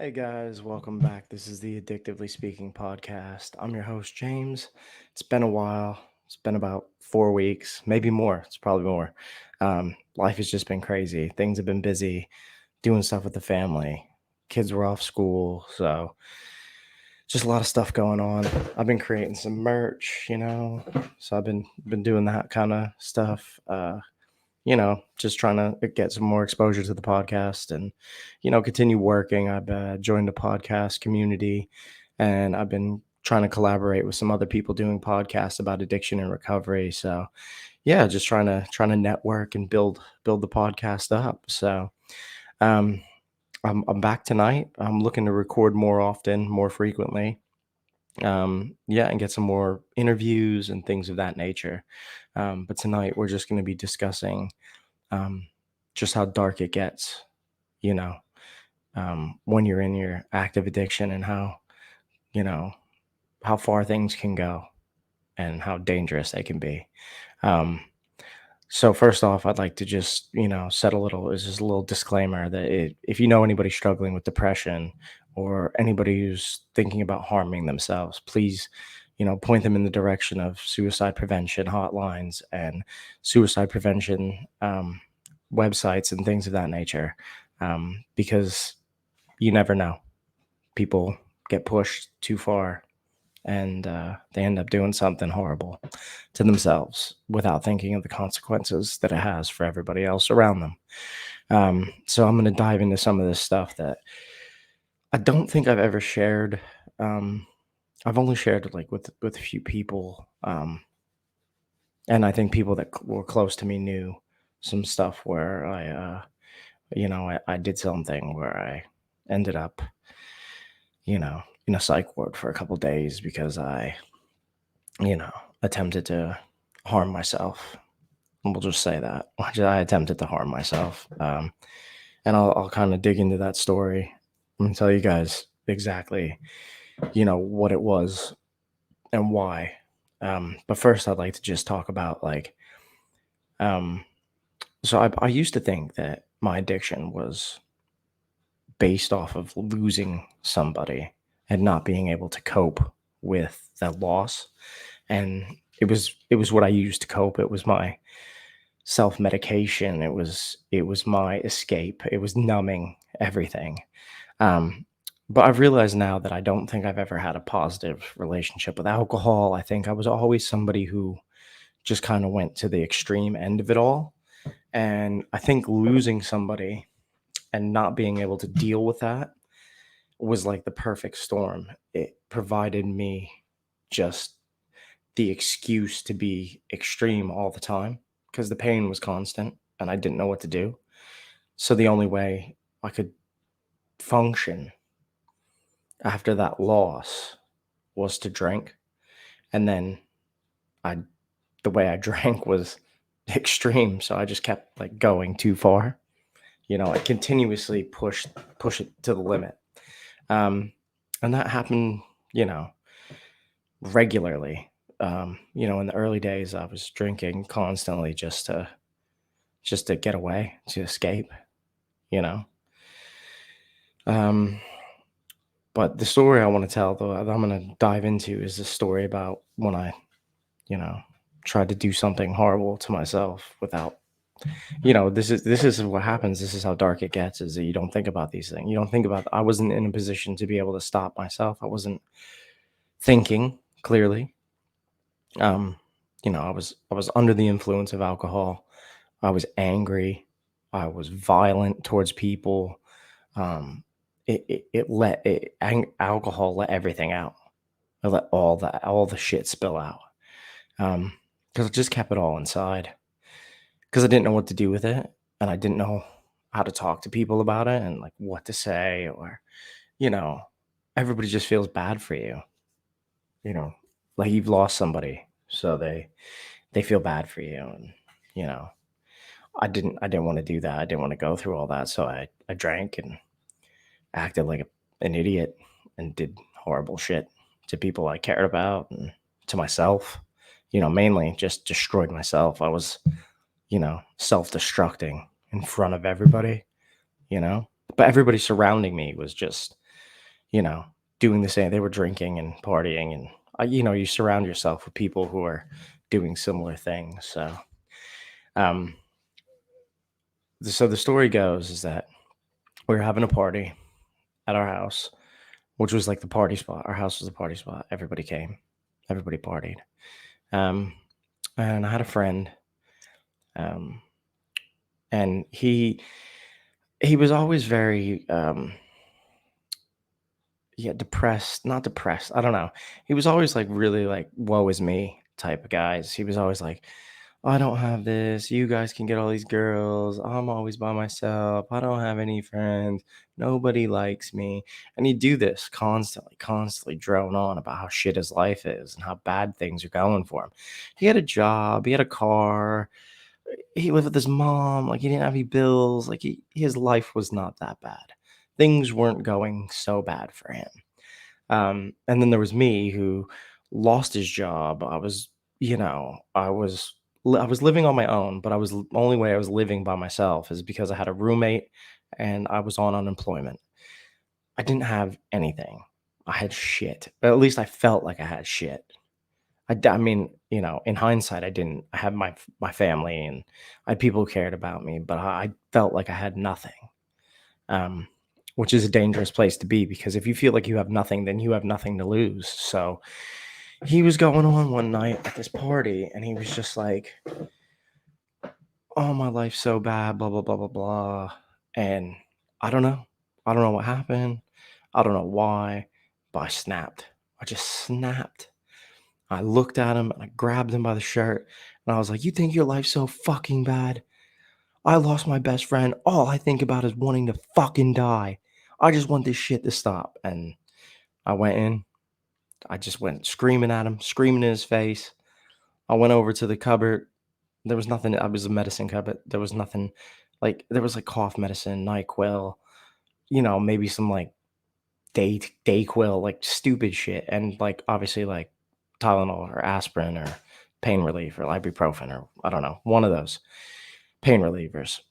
Hey guys, welcome back. This is the Addictively Speaking podcast. I'm your host, James. It's been a while. It's been about 4 weeks, maybe more. It's probably more. Life has just been crazy. Things have been busy, doing stuff with the family. Kids were off school, so just a lot of stuff going on. I've been creating some merch. So I've been doing that kind of stuff. Just trying to get some more exposure to the podcast and, continue working. I've joined a podcast community and I've been trying to collaborate with some other people doing podcasts about addiction and recovery. So yeah, just trying to network and build the podcast up. So um, I'm back tonight. I'm looking to record more often, more frequently. Yeah, and get some more interviews and things of that nature. But tonight we're just going to be discussing um, just how dark it gets, you know, when you're in your active addiction and you know, how far things can go and how dangerous they can be. Um, so first off, I'd like to just, set a little, is just a little disclaimer that if you know anybody struggling with depression or anybody who's thinking about harming themselves, please, point them in the direction of suicide prevention hotlines and suicide prevention websites and things of that nature. Because you never know. People get pushed too far and they end up doing something horrible to themselves without thinking of the consequences that it has for everybody else around them. So I'm going to dive into some of this stuff that I don't think I've ever shared. Um, I've only shared it like with a few people, and I think people that were close to me knew some stuff where I did something where I ended up, in a psych ward for a couple days because I, you know, attempted to harm myself. We'll just say that. I attempted to harm myself. And I'll kind of dig into that story and tell you guys exactly, what it was and why. But first, I'd like to just talk about um, so I used to think that my addiction was based off of losing somebody and not being able to cope with that loss. And it was what I used to cope. It was my self-medication. It was my escape. It was numbing everything. Um, but I've realized now that I don't think I've ever had a positive relationship with alcohol. I think I was always somebody who just kind of went to the extreme end of it all. And I think losing somebody and not being able to deal with that was like the perfect storm. It provided me just the excuse to be extreme all the time because the pain was constant and I didn't know what to do. So the only way I could function after that loss was to drink. And then I the way I drank was extreme. So I just kept like going too far. I continuously push it to the limit. Um, and that happened, you know, regularly. In the early days, I was drinking constantly just to get away, to escape. You know. Um, but the story I want to tell, though, that I'm going to dive into, is the story about when I, you know, tried to do something horrible to myself without. This is what happens. This is how dark it gets. Is that you don't think about these things. You don't think about. I wasn't in a position to be able to stop myself. I wasn't thinking clearly. Um, I was under the influence of alcohol. I was angry. I was violent towards people. Alcohol let everything out. It let all the shit spill out. Because I just kept it all inside. Because I didn't know what to do with it, and I didn't know how to talk to people about it, and like what to say, or you know, everybody just feels bad for you. You know, like you've lost somebody, so they feel bad for you, and you know, I didn't want to do that. I didn't want to go through all that, so I drank and acted like an idiot and did horrible shit to people I cared about and to myself. Mainly just destroyed myself. I was, self-destructing in front of everybody, you know. But everybody surrounding me was just you know, doing the same. They were drinking and partying, and you surround yourself with people who are doing similar things. Um, so the story goes is that we were having a party at our house, which was like the party spot. Our house was the party spot. Everybody came, everybody partied. Um, and I had a friend, um, and he was always very yeah, depressed, not depressed. I don't know. He was always like really like woe is me type of guys. He was always like, I don't have this. You guys can get all these girls. I'm always by myself. I don't have any friends. Nobody likes me. And he'd do this constantly, constantly drone on about how shit his life is and how bad things are going for him. He had a job, he had a car, he lived with his mom, like he didn't have any bills, like his life was not that bad. Things weren't going so bad for him. And then there was me who lost his job. I was, I was living on my own, but only way I was living by myself is because I had a roommate and I was on unemployment. I didn't have anything. I had shit. At least I felt like I had shit. I mean, in hindsight, I didn't. I had my family and I had people who cared about me, but I felt like I had nothing. Um, which is a dangerous place to be because if you feel like you have nothing, then you have nothing to lose. So he was going on one night at this party and he was just like, oh, my life's so bad, blah, blah, blah, blah, blah. And I don't know. I don't know what happened. I don't know why, but I snapped. I just snapped. I looked at him and I grabbed him by the shirt and I was like, you think your life's so fucking bad? I lost my best friend. All I think about is wanting to fucking die. I just want this shit to stop. And I went in. I just went screaming at him, screaming in his face. I went over to the cupboard. There was nothing. I was a medicine cupboard. There was nothing. Like there was like cough medicine, NyQuil. Maybe some like Dayquil, like stupid shit, and like obviously like Tylenol or aspirin or pain relief or ibuprofen or I don't know, one of those pain relievers.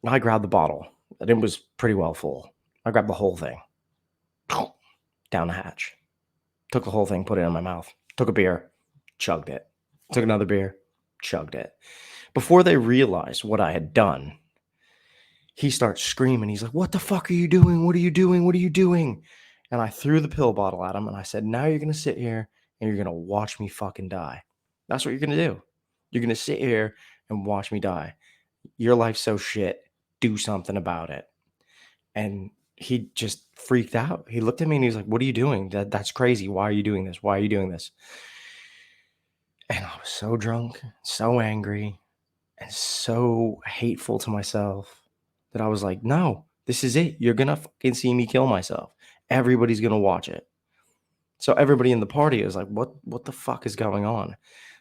I grabbed the bottle and it was pretty well full. I grabbed the whole thing down the hatch, took the whole thing, put it in my mouth, took a beer, chugged it, took another beer, chugged it. Before they realized what I had done, he starts screaming. He's like, what the fuck are you doing? What are you doing? What are you doing? And I threw the pill bottle at him and I said, now you're going to sit here and you're going to watch me fucking die. That's what you're going to do. You're going to sit here and watch me die. Your life's so shit. Do something about it. And he just freaked out. He looked at me and he was like, what are you doing? That's crazy. Why are you doing this? Why are you doing this? And I was so drunk, so angry, and so hateful to myself that I was like, no, this is it. You're going to fucking see me kill myself. Everybody's going to watch it. So everybody in the party is like, what the fuck is going on?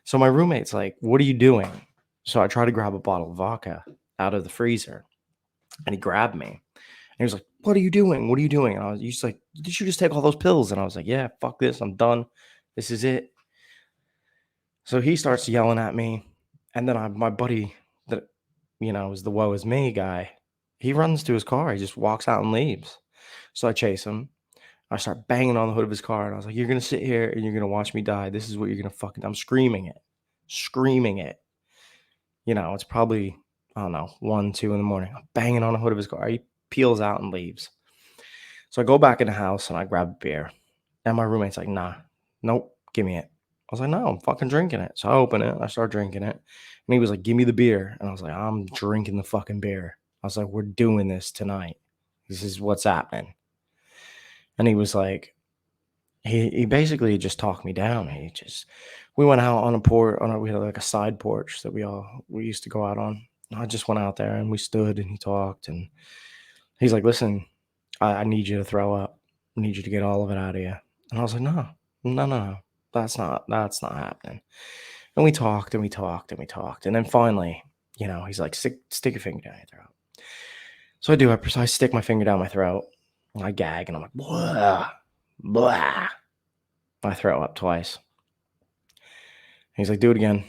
So my roommate's like, what are you doing? So I try to grab a bottle of vodka out of the freezer and he grabbed me. And he was like, what are you doing? What are you doing? And he's like, did you just take all those pills? And I was like, yeah, fuck this. I'm done. This is it. So he starts yelling at me. And then my buddy that, is the woe is me guy, he runs to his car. He just walks out and leaves. So I chase him. I start banging on the hood of his car. And I was like, you're going to sit here and you're going to watch me die. This is what you're going to fucking, I'm screaming it, screaming it. It's probably, I don't know, 1, 2 in the morning. I'm banging on the hood of his car. He peels out and leaves. So I go back in the house and I grab a beer. And my roommate's like, nah, nope, give me it. I was like, no, I'm fucking drinking it. So I open it. I start drinking it. And he was like, give me the beer. And I was like, I'm drinking the fucking beer. I was like, we're doing this tonight. This is what's happening. And he was like, he basically just talked me down. We went out on a porch, we had like a side porch that we used to go out on. I just went out there and we stood and he talked and he's like, listen, I need you to throw up. I need you to get all of it out of you. And I was like, no, no, no, no. That's not happening. And we talked and we talked and we talked. And then finally, he's like, stick your finger down your throat. So I do. I stick my finger down my throat. And I gag and I'm like, blah, blah. I throw up twice. He's like, do it again.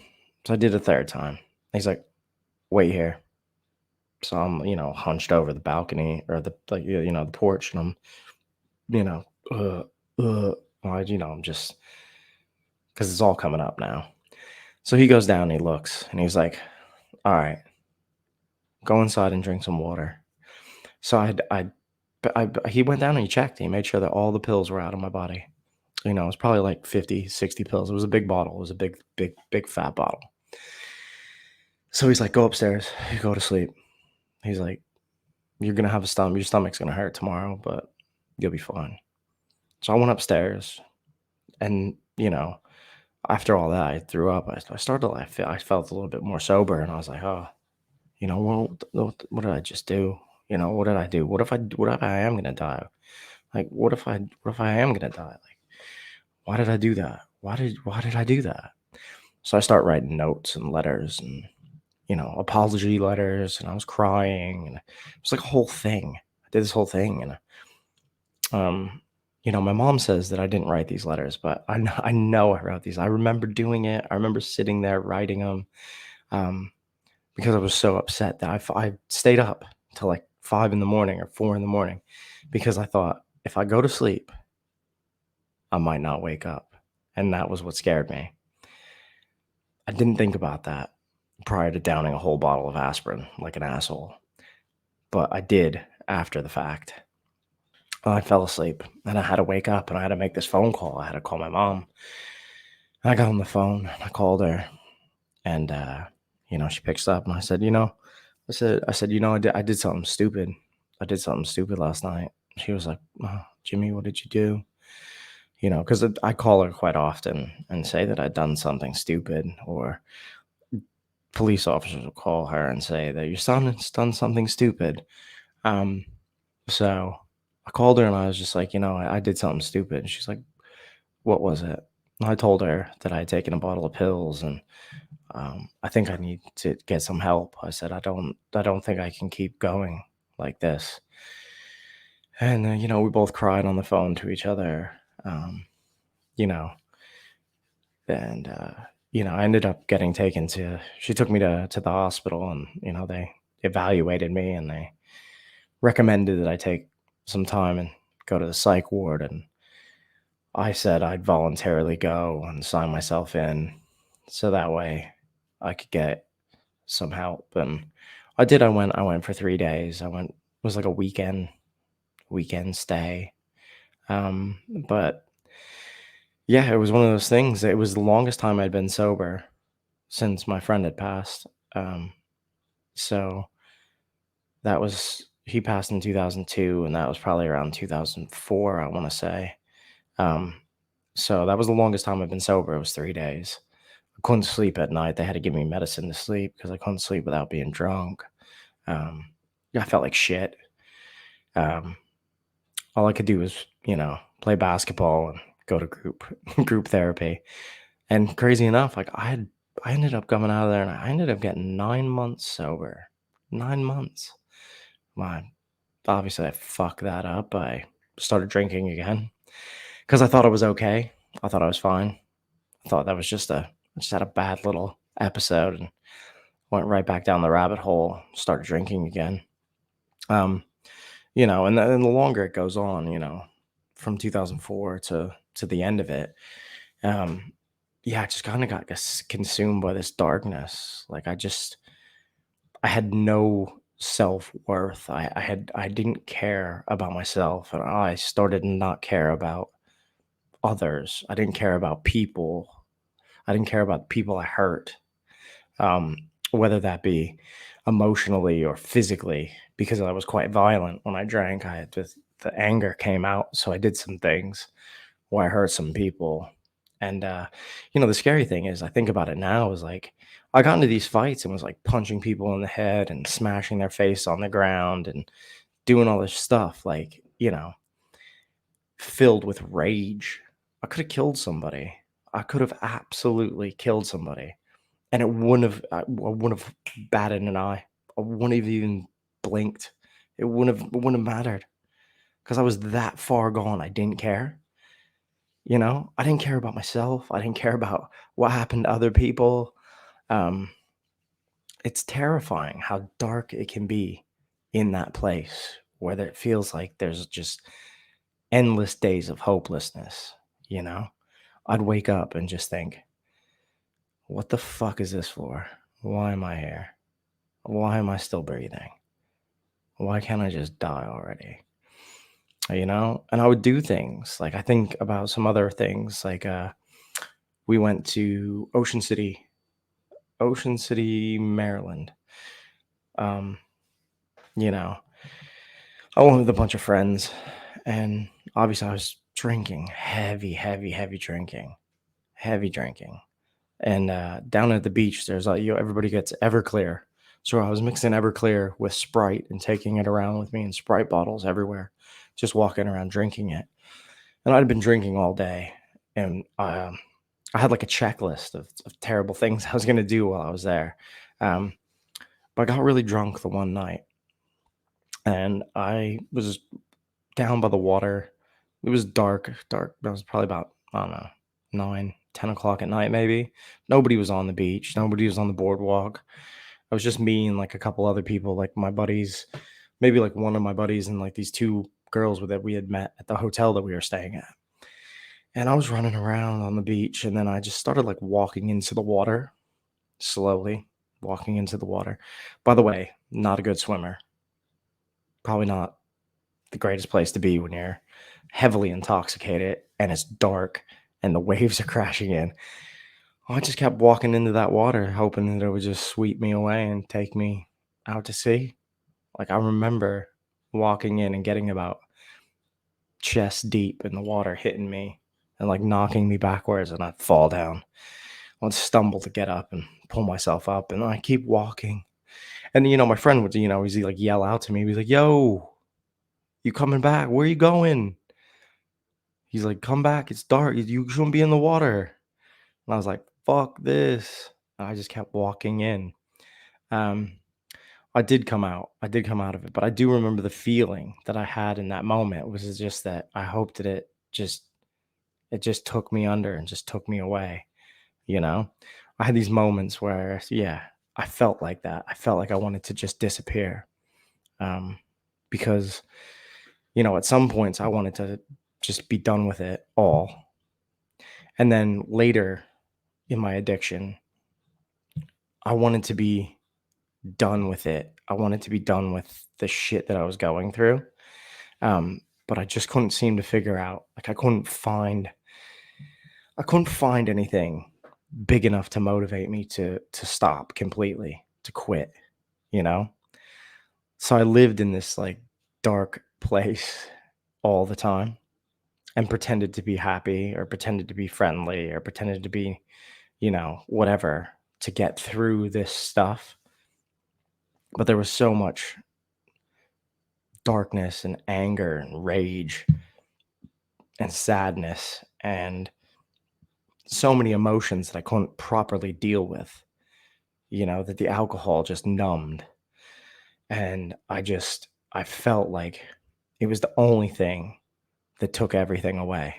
So I did it a third time. He's like, wait here. So I'm, hunched over the balcony or the porch and I'm, uh, well, I'm just because it's all coming up now. So he goes down and he looks and he's like, all right, go inside and drink some water. So he went down and he checked. He made sure that all the pills were out of my body. It was probably like 50, 60 pills. It was a big bottle. It was a big, big, big fat bottle. So he's like, go upstairs, you go to sleep. He's like, you're gonna have your stomach's gonna hurt tomorrow, but you'll be fine. So I went upstairs and after all that I threw up. I started to I felt a little bit more sober and I was like, oh, what did I just do? What did I do? What if I am gonna die? Like what if I am gonna die? Like, why did I do that? Why did I do that? So I start writing notes and letters and apology letters, and I was crying, and it was like a whole thing. I did this whole thing, and my mom says that I didn't write these letters, but I know I wrote these. I remember doing it. I remember sitting there writing them, um, because I was so upset that I stayed up till like 5 in the morning or 4 in the morning because I thought if I go to sleep, I might not wake up, and that was what scared me. I didn't think about that prior to downing a whole bottle of aspirin like an asshole, but I did after the fact. I fell asleep and I had to wake up and I had to make this phone call. I had to call my mom. I got on the phone and I called her and she picks up and I said, I did something stupid. I did something stupid last night. She was like, oh, Jimmy, what did you do? Because I call her quite often and say that I'd done something stupid, or police officers will call her and say that your son has done something stupid. Um, so I called her and I was just like, I did something stupid. And she's like, what was it? And I told her that I had taken a bottle of pills and I think I need to get some help. I said, I don't think I can keep going like this. And we both cried on the phone to each other. You know, and I ended up getting taken to. She took me to the hospital, and they evaluated me and they recommended that I take some time and go to the psych ward. And I said I'd voluntarily go and sign myself in so that way I could get some help. And I did. I went for 3 days. It was like a weekend stay. But yeah, it was one of those things. It was the longest time I'd been sober since my friend had passed. So that was he passed in 2002, and that was probably around 2004, I want to say. Um, so that was the longest time I've been sober. It was 3 days. I couldn't sleep at night. They had to give me medicine to sleep because I couldn't sleep without being drunk. Um, yeah, I felt like shit. Um, all I could do was, play basketball and go to group therapy. And crazy enough, like I ended up coming out of there and I ended up getting 9 months sober. 9 months. My Obviously I fucked that up. I started drinking again because I thought I was okay. I thought I was fine. I thought that was I just had a bad little episode and went right back down the rabbit hole, started drinking again. Um, and the longer it goes on, from 2004 to the end of it, um, yeah, I just kind of got consumed by this darkness. Like I had no self-worth. I didn't care about myself, and I started to not care about others. I didn't care about people. I didn't care about people I hurt, um, whether that be emotionally or physically, because I was quite violent when I drank. I had just the anger came out, so I did some things where I hurt some people. And the scary thing is, I think about it now, is like I got into these fights and was like punching people in the head and smashing their face on the ground and doing all this stuff, like filled with rage. I could have killed somebody. I could have absolutely killed somebody, and I wouldn't have batted an eye. I wouldn't have even blinked. It wouldn't have mattered because I was that far gone. I didn't care. I didn't care about myself. I didn't care about what happened to other people. Um, it's terrifying how dark it can be in that place where it feels like there's just endless days of hopelessness, you know? I'd wake up and just think, what the fuck is this for? Why am I here? Why am I still breathing? Why can't I just die already? And I would do things like I think about some other things like we went to Ocean City, Maryland. Um, you know, I went with a bunch of friends, and obviously I was drinking heavy, heavy, heavy drinking. And down at the beach, there's everybody gets Everclear. So I was mixing Everclear with Sprite and taking it around with me in Sprite bottles everywhere, just walking around drinking it. And I'd been drinking all day, and I had like a checklist of terrible things I was going to do while I was there. Um, but I got really drunk the one night, and I was down by the water. It was dark, dark. It was probably about, I don't know, 9, 10 o'clock at night, maybe. Nobody was on the beach. Nobody was on the boardwalk. It was just me and like a couple other people, like my buddies, maybe like one of my buddies and like these two girls that we had met at the hotel that we were staying at. And I was running around on the beach, and then I just started like walking into the water slowly, walking into the water. By the way, not a good swimmer. Probably not the greatest place to be when you're heavily intoxicated and it's dark and the waves are crashing in. I just kept walking into that water, hoping that it would just sweep me away and take me out to sea. Like I remember walking in and getting about chest deep in the water, hitting me and like knocking me backwards, and I'd fall down. I'd stumble to get up and pull myself up, and I keep walking. And my friend would, he's like yell out to me. He's like, "Yo, you coming back? Where you going?" He's like, "Come back. It's dark. You shouldn't be in the water." And I was like, "Fuck this." And I just kept walking in. Um, I did come out. I did come out of it, but I do remember the feeling that I had in that moment was just that I hoped that it just took me under and just took me away. You know, I had these moments where, yeah, I felt like that. I felt like I wanted to just disappear. Um, because at some points I wanted to just be done with it all. And then later in my addiction, I wanted to be done with it. I wanted to be done with the shit that I was going through. But I just couldn't seem to figure out, like I couldn't find anything big enough to motivate me to stop completely, to quit, you know? So I lived in this like dark place all the time and pretended to be happy or pretended to be friendly or pretended to be, whatever to get through this stuff. But there was so much darkness and anger and rage and sadness and so many emotions that I couldn't properly deal with, that the alcohol just numbed. And I felt like it was the only thing that took everything away.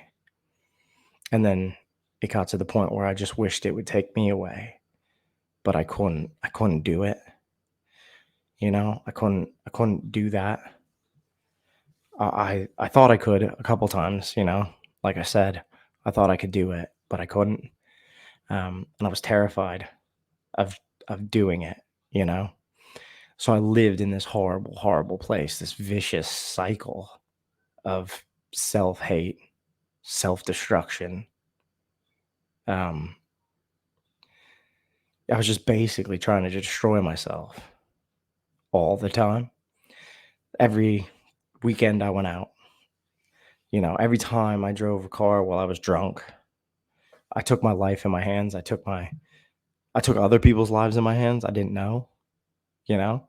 And then it got to the point where I just wished it would take me away, but I couldn't do it. I couldn't do that. I thought I could a couple times, like I said, I thought I could do it, but I couldn't. And I was terrified of doing it, you know. So I lived in this horrible, horrible place, this vicious cycle of self hate, self destruction. Um, I was just basically trying to destroy myself all the time. Every weekend I went out, every time I drove a car while I was drunk, I took my life in my hands. I took other people's lives in my hands. I didn't know, you know.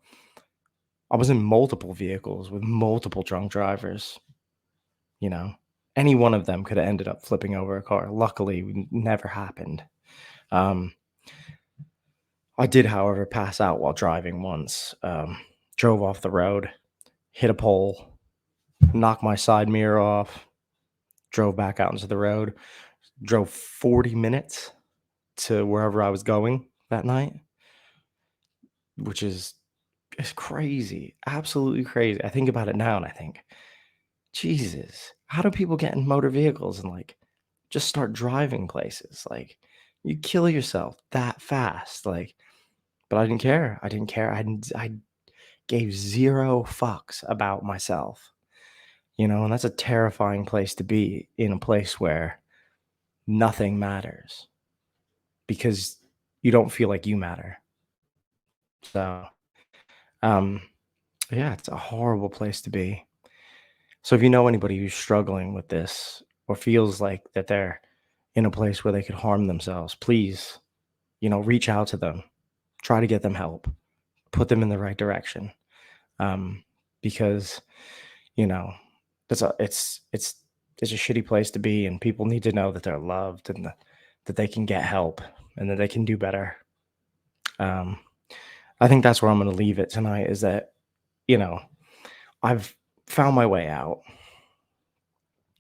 I was in multiple vehicles with multiple drunk drivers, you know. Any one of them could have ended up flipping over a car. Luckily, it never happened. Um, I did, however, pass out while driving once. Drove off the road, hit a pole, knocked my side mirror off, drove back out into the road, drove 40 minutes to wherever I was going that night, which is it's crazy, absolutely crazy. I think about it now and I think, Jesus. How do people get in motor vehicles and like just start driving places? Like you kill yourself that fast. Like, but I didn't care. I didn't care. I gave zero fucks about myself, and that's a terrifying place to be, in a place where nothing matters because you don't feel like you matter. So, um, yeah, it's a horrible place to be. So if you know anybody who's struggling with this or feels like that they're in a place where they could harm themselves, please, reach out to them, try to get them help, put them in the right direction. Um, because, you know, it's a shitty place to be, and people need to know that they're loved and that they can get help and that they can do better. Um, I think that's where I'm going to leave it tonight, is that, you know, I've found my way out.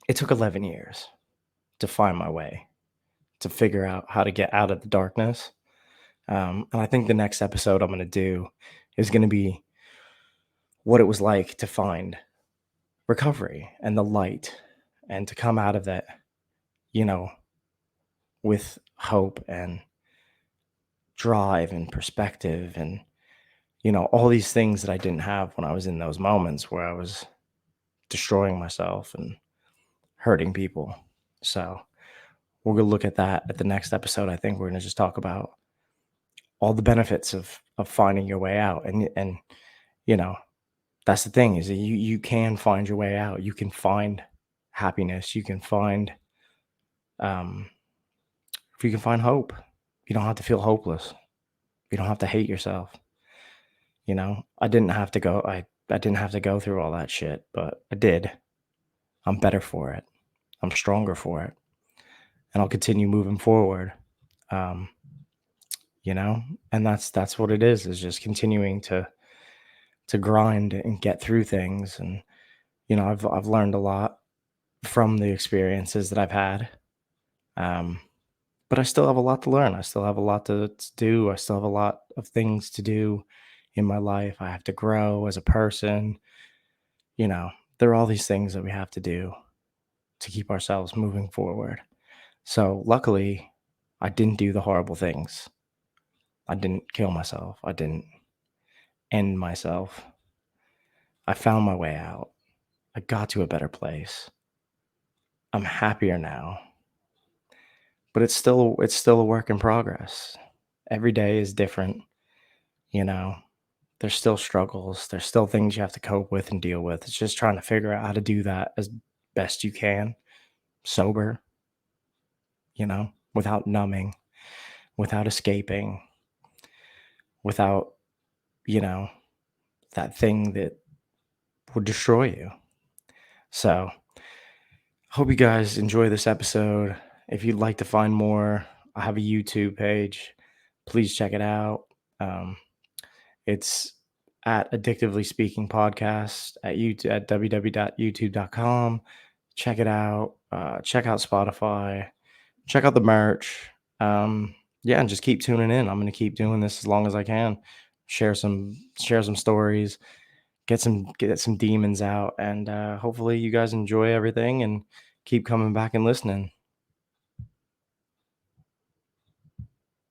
It took 11 years to find my way, to figure out how to get out of the darkness. And I think the next episode I'm going to do is going to be what it was like to find recovery and the light, and to come out of that, you know, with hope and drive and perspective and, all these things that I didn't have when I was in those moments where I was destroying myself and hurting people. So we're going to look at that at the next episode. I think we're going to just talk about all the benefits of finding your way out. And, you know, that's the thing, is that you can find your way out. You can find happiness. You can find, um, if you can find hope. You don't have to feel hopeless. You don't have to hate yourself. I didn't have to go. I didn't have to go through all that shit, but I did. I'm better for it. I'm stronger for it, and I'll continue moving forward. Um, you know, and that's what it is just continuing to grind and get through things. And I've learned a lot from the experiences that I've had. Um, but I still have a lot to learn. I still have a lot to do. I still have a lot of things to do in my life. I have to grow as a person. You know, there are all these things that we have to do to keep ourselves moving forward. So luckily, I didn't do the horrible things. I didn't kill myself. I didn't end myself. I found my way out. I got to a better place. I'm happier now, but it's still a work in progress. Every day is different, you know. There's still struggles. There's still things you have to cope with and deal with. It's just trying to figure out how to do that as best you can, sober, without numbing, without escaping, without, you know, that thing that would destroy you. So, hope you guys enjoy this episode. If you'd like to find more, I have a YouTube page. Please check it out. It's at Addictively Speaking Podcast at YouTube at www.youtube.com. Check it out. Check out Spotify. Check out the merch. Yeah, and just keep tuning in. I'm going to keep doing this as long as I can. Share some stories. Get some demons out, and hopefully you guys enjoy everything and keep coming back and listening.